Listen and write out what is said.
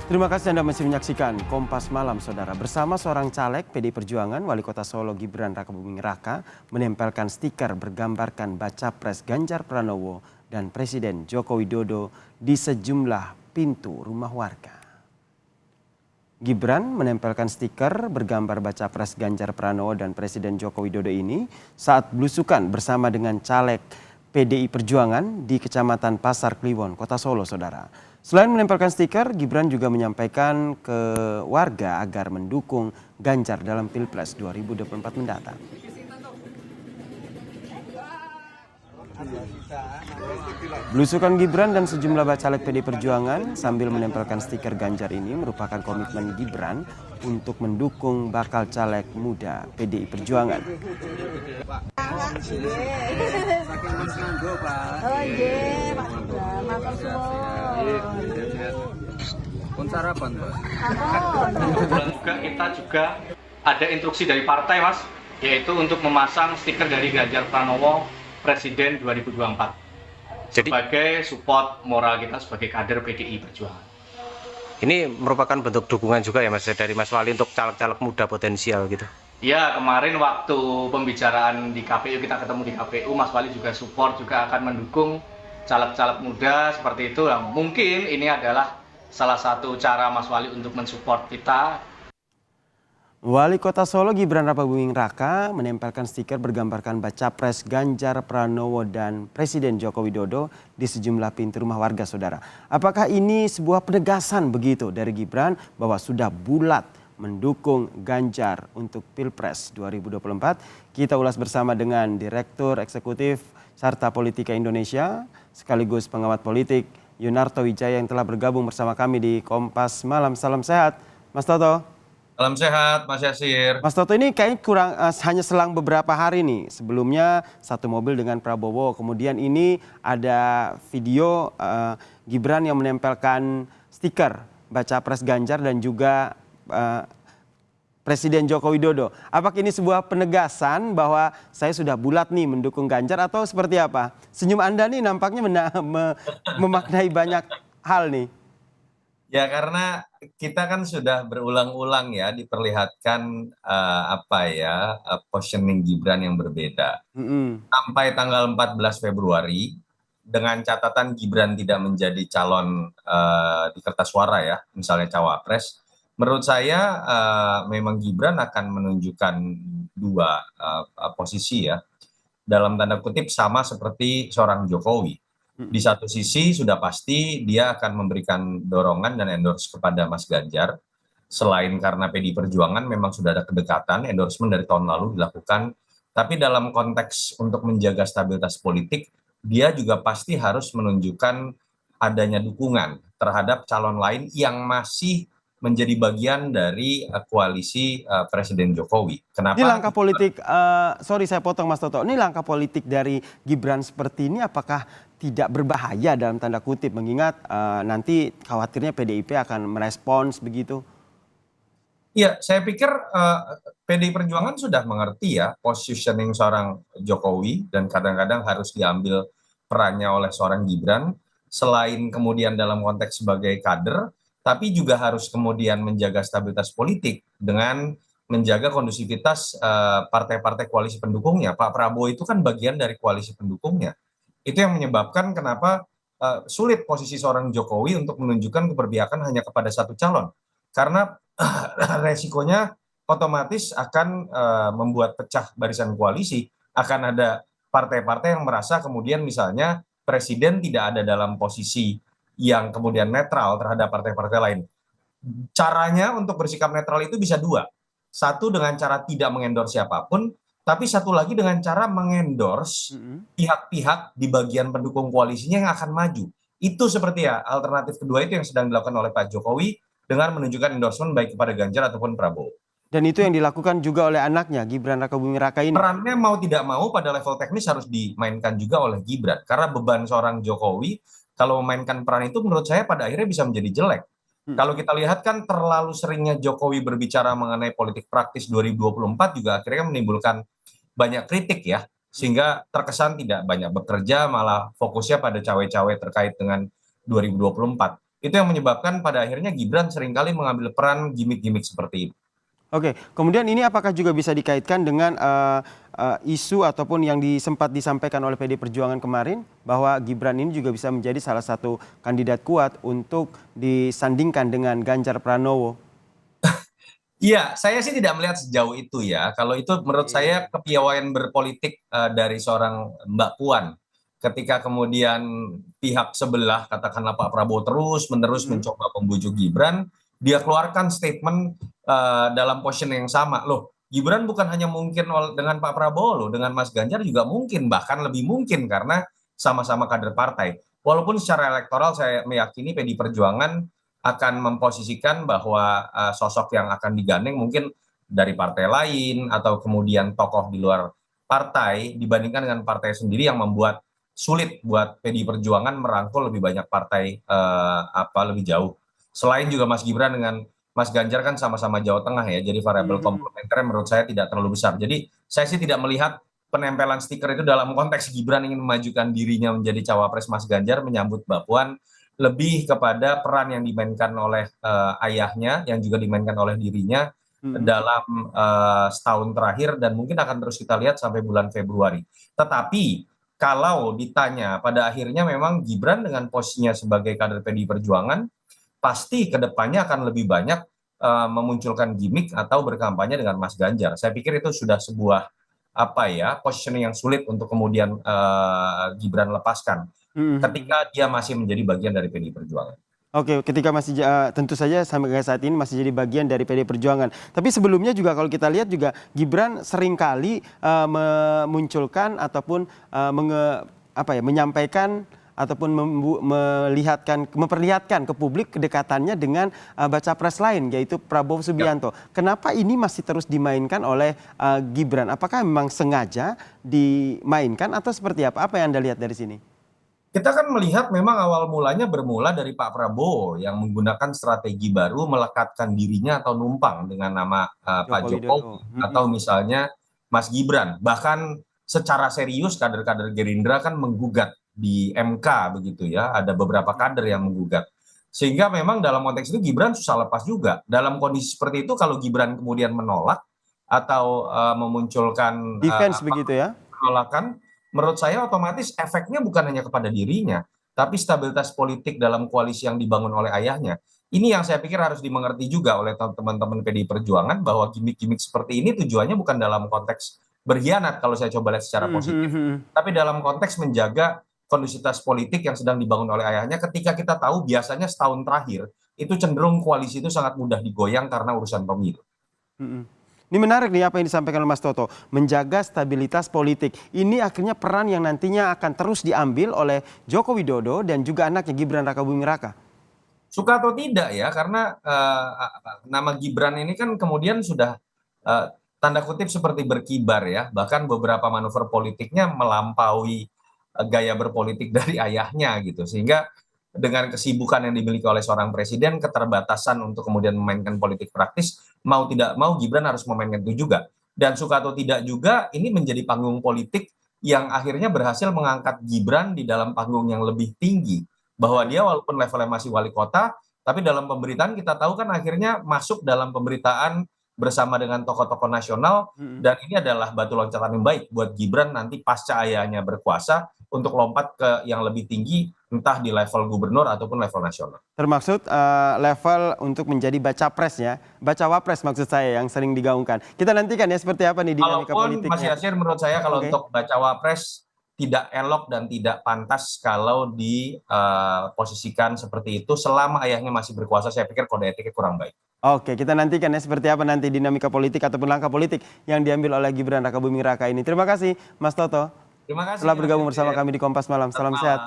Terima kasih Anda masih menyaksikan Kompas Malam, Saudara. Bersama seorang caleg PDI Perjuangan, Wali Kota Solo Gibran Rakabuming Raka menempelkan stiker bergambarkan baca pres Ganjar Pranowo dan Presiden Joko Widodo di sejumlah pintu rumah warga. Gibran menempelkan stiker bergambar baca pres Ganjar Pranowo dan Presiden Joko Widodo ini saat belusukan bersama dengan caleg PDI Perjuangan di Kecamatan Pasar Kliwon, Kota Solo, Saudara. Selain menempelkan stiker, Gibran juga menyampaikan ke warga agar mendukung Ganjar dalam Pilpres 2024 mendatang. Belusukan Gibran dan sejumlah bacalek PDI Perjuangan sambil menempelkan stiker Ganjar ini merupakan komitmen Gibran untuk mendukung bakal caleg muda PDI Perjuangan. Sarapan, Pak. Kita juga ada instruksi dari partai, Mas, yaitu untuk memasang stiker dari Ganjar Pranowo Presiden 2024. Jadi, sebagai support moral kita sebagai kader PDI Perjuangan. Ini merupakan bentuk dukungan juga ya Mas dari Mas Wali untuk caleg-caleg muda potensial gitu. Ya, kemarin waktu pembicaraan di KPU, kita ketemu di KPU, Mas Wali juga support, juga akan mendukung caleg-caleg muda seperti itu. Nah, mungkin ini adalah salah satu cara Mas Wali untuk mensupport kita. Wali Kota Solo Gibran Rakabuming Raka menempelkan stiker bergambarkan baca pres Ganjar Pranowo dan Presiden Joko Widodo di sejumlah pintu rumah warga, Saudara. Apakah ini sebuah penegasan begitu dari Gibran bahwa sudah bulat mendukung Ganjar untuk Pilpres 2024? Kita ulas bersama dengan Direktur Eksekutif Carta Politika Indonesia sekaligus pengamat politik Yunarto Wijaya yang telah bergabung bersama kami di Kompas Malam. Salam sehat, Mas Toto. Salam sehat, Mas Yasir. Mas Toto, ini kayaknya kurang hanya selang beberapa hari nih. Sebelumnya satu mobil dengan Prabowo, kemudian ini ada video Gibran yang menempelkan stiker baca pres Ganjar dan juga Presiden Joko Widodo. Apakah ini sebuah penegasan bahwa saya sudah bulat nih mendukung Ganjar atau seperti apa? Senyum Anda nih nampaknya memaknai banyak hal nih. Ya, karena kita kan sudah berulang-ulang ya diperlihatkan positioning Gibran yang berbeda. Sampai tanggal 14 Februari dengan catatan Gibran tidak menjadi calon di kertas suara ya, misalnya cawapres. Menurut saya memang Gibran akan menunjukkan dua posisi ya, dalam tanda kutip sama seperti seorang Jokowi. Di satu sisi sudah pasti dia akan memberikan dorongan dan endorse kepada Mas Ganjar. Selain karena PDI Perjuangan memang sudah ada kedekatan, endorsement dari tahun lalu dilakukan. Tapi dalam konteks untuk menjaga stabilitas politik, dia juga pasti harus menunjukkan adanya dukungan terhadap calon lain yang masih menjadi bagian dari koalisi Presiden Jokowi. Kenapa? Ini langkah politik, sorry saya potong Mas Toto, ini langkah politik dari Gibran seperti ini apakah tidak berbahaya dalam tanda kutip mengingat nanti khawatirnya PDIP akan merespons begitu? Ya, saya pikir PDI Perjuangan sudah mengerti ya positioning seorang Jokowi dan kadang-kadang harus diambil perannya oleh seorang Gibran selain kemudian dalam konteks sebagai kader, tapi juga harus kemudian menjaga stabilitas politik dengan menjaga kondusivitas partai-partai koalisi pendukungnya. Pak Prabowo itu kan bagian dari koalisi pendukungnya. Itu yang menyebabkan kenapa sulit posisi seorang Jokowi untuk menunjukkan keberpihakan hanya kepada satu calon. Karena resikonya otomatis akan membuat pecah barisan koalisi. Akan ada partai-partai yang merasa kemudian misalnya presiden tidak ada dalam posisi yang kemudian netral terhadap partai-partai lain. Caranya untuk bersikap netral itu bisa dua. Satu dengan cara tidak mengendorse siapapun, tapi satu lagi dengan cara mengendorse pihak-pihak di bagian pendukung koalisinya yang akan maju. Itu seperti ya alternatif kedua itu yang sedang dilakukan oleh Pak Jokowi dengan menunjukkan endorsement baik kepada Ganjar ataupun Prabowo. Dan itu yang dilakukan juga oleh anaknya Gibran Rakabuming Raka ini. Perannya mau tidak mau pada level teknis harus dimainkan juga oleh Gibran. Karena beban seorang Jokowi kalau memainkan peran itu menurut saya pada akhirnya bisa menjadi jelek. Kalau kita lihat kan terlalu seringnya Jokowi berbicara mengenai politik praktis 2024 juga akhirnya menimbulkan banyak kritik ya. Sehingga terkesan tidak banyak bekerja malah fokusnya pada cawe-cawe terkait dengan 2024. Itu yang menyebabkan pada akhirnya Gibran seringkali mengambil peran gimmick-gimmick seperti itu. Oke, kemudian ini apakah juga bisa dikaitkan dengan isu ataupun yang sempat disampaikan oleh PD Perjuangan kemarin bahwa Gibran ini juga bisa menjadi salah satu kandidat kuat untuk disandingkan dengan Ganjar Pranowo? Iya, saya sih tidak melihat sejauh itu ya. Kalau itu menurut saya kepiawaian berpolitik dari seorang Mbak Puan. Ketika kemudian pihak sebelah, katakanlah Pak Prabowo terus-menerus mencoba membujuk Gibran, dia keluarkan statement dalam position yang sama. Loh, Gibran bukan hanya mungkin dengan Pak Prabowo loh, dengan Mas Ganjar juga mungkin, bahkan lebih mungkin karena sama-sama kader partai. Walaupun secara elektoral saya meyakini PD Perjuangan akan memposisikan bahwa sosok yang akan digandeng mungkin dari partai lain atau kemudian tokoh di luar partai dibandingkan dengan partai sendiri yang membuat sulit buat PD Perjuangan merangkul lebih banyak partai lebih jauh. Selain juga Mas Gibran dengan Mas Ganjar kan sama-sama Jawa Tengah ya, jadi variabel komplementernya menurut saya tidak terlalu besar. Jadi saya sih tidak melihat penempelan stiker itu dalam konteks Gibran ingin memajukan dirinya menjadi cawapres Mas Ganjar menyambut Mbak Puan, lebih kepada peran yang dimainkan oleh ayahnya yang juga dimainkan oleh dirinya dalam setahun terakhir dan mungkin akan terus kita lihat sampai bulan Februari. Tetapi kalau ditanya pada akhirnya memang Gibran dengan posisinya sebagai kader PDI Perjuangan pasti kedepannya akan lebih banyak memunculkan gimmick atau berkampanye dengan Mas Ganjar. Saya pikir itu sudah sebuah positioning yang sulit untuk kemudian Gibran lepaskan ketika dia masih menjadi bagian dari PDI Perjuangan. Oke, ketika masih tentu saja sampai saat ini masih jadi bagian dari PD Perjuangan. Tapi sebelumnya juga kalau kita lihat juga Gibran seringkali memunculkan ataupun menyampaikan ataupun memperlihatkan ke publik kedekatannya dengan baca pres lain yaitu Prabowo Subianto. Kenapa ini masih terus dimainkan oleh Gibran? Apakah memang sengaja dimainkan atau seperti apa? Apa yang Anda lihat dari sini? Kita kan melihat memang awal mulanya bermula dari Pak Prabowo yang menggunakan strategi baru melekatkan dirinya atau numpang dengan nama Pak Jokowi atau misalnya Mas Gibran. Bahkan secara serius kader-kader Gerindra kan menggugat di MK begitu ya, ada beberapa kader yang menggugat. Sehingga memang dalam konteks itu Gibran susah lepas juga. Dalam kondisi seperti itu kalau Gibran kemudian menolak atau memunculkan defense begitu ya, penolakan, menurut saya otomatis efeknya bukan hanya kepada dirinya, tapi stabilitas politik dalam koalisi yang dibangun oleh ayahnya. Ini yang saya pikir harus dimengerti juga oleh teman-teman PDI Perjuangan bahwa gimmick-gimmick seperti ini tujuannya bukan dalam konteks berkhianat kalau saya coba lihat secara positif, tapi dalam konteks menjaga kondusivitas politik yang sedang dibangun oleh ayahnya ketika kita tahu biasanya setahun terakhir itu cenderung koalisi itu sangat mudah digoyang karena urusan pemilu. Ini menarik nih apa yang disampaikan oleh Mas Toto, menjaga stabilitas politik. Ini akhirnya peran yang nantinya akan terus diambil oleh Joko Widodo dan juga anaknya Gibran Rakabuming Raka. Suka atau tidak ya, karena nama Gibran ini kan kemudian sudah tanda kutip seperti berkibar ya, bahkan beberapa manuver politiknya melampaui gaya berpolitik dari ayahnya gitu, sehingga dengan kesibukan yang dimiliki oleh seorang presiden, keterbatasan untuk kemudian memainkan politik praktis, mau tidak mau Gibran harus memainkan itu juga. Dan suka atau tidak juga ini menjadi panggung politik yang akhirnya berhasil mengangkat Gibran di dalam panggung yang lebih tinggi. Bahwa dia walaupun levelnya masih wali kota, tapi dalam pemberitaan kita tahu kan akhirnya masuk dalam pemberitaan bersama dengan tokoh-tokoh nasional, dan ini adalah batu loncatan yang baik buat Gibran nanti pasca ayahnya berkuasa untuk lompat ke yang lebih tinggi, entah di level gubernur ataupun level nasional. Termaksud level untuk menjadi baca presnya, baca wapres maksud saya yang sering digaungkan. Kita nantikan ya seperti apa nih dinamika politiknya. Mas Yasir, menurut saya kalau untuk baca wapres tidak elok dan tidak pantas kalau diposisikan seperti itu selama ayahnya masih berkuasa. Saya pikir kode etiknya kurang baik. Oke, kita nantikan ya seperti apa nanti dinamika politik ataupun langkah politik yang diambil oleh Gibran Rakabuming Raka ini. Terima kasih Mas Toto. Terima kasih telah bergabung bersama kami di Kompas Malam. Salam sehat.